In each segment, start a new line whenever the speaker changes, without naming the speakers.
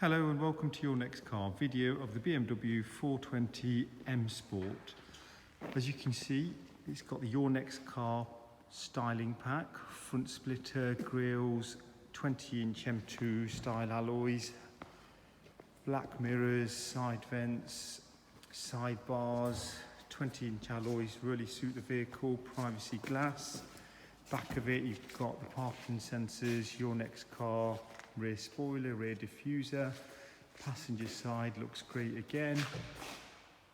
Hello and welcome to Your Next Car video of the BMW 420 M Sport. As you can see, it's got the Your Next Car styling pack, front splitter, grills, 20-inch M2 style alloys, black mirrors, side vents, side bars, 20-inch alloys really suit the vehicle, privacy glass. Back of it you've got the parking sensors, Your Next Car, rear spoiler, rear diffuser. Passenger side looks great again.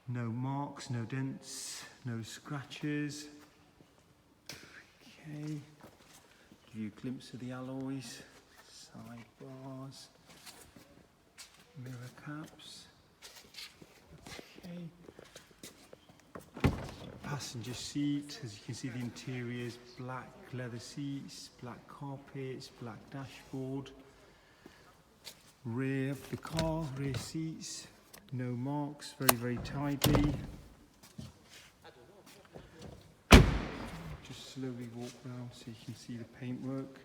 No marks, no dents, no scratches. Okay, give you a glimpse of the alloys, side bars, mirror caps. Okay. Passenger seat, as you can see the interiors, black leather seats, black carpets, black dashboard. Rear of the car, rear seats, no marks, very tidy. Just slowly walk round so you can see the paintwork.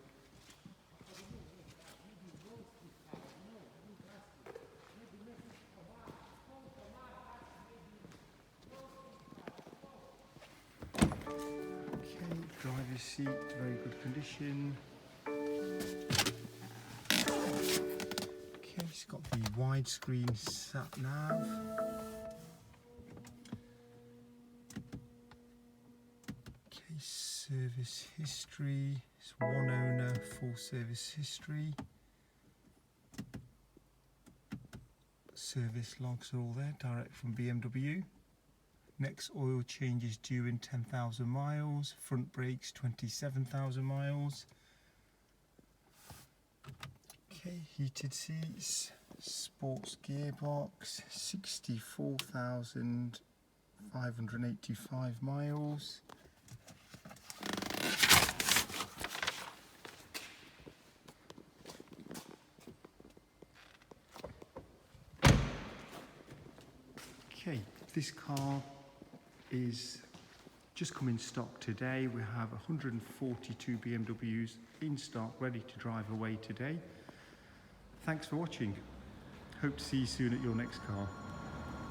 Okay, driver's seat, very good condition. Okay, it's got the widescreen sat nav. Okay, service history. It's one owner, full service history. Service logs are all there, direct from BMW. Next oil change is due in 10,000 miles. Front brakes 27,000 miles. Okay, heated seats, sports gearbox, 64,585 miles. Okay, this car is just come in stock today. We have 142 BMWs in stock, ready to drive away today. Thanks for watching. Hope to see you soon at Your Next Car.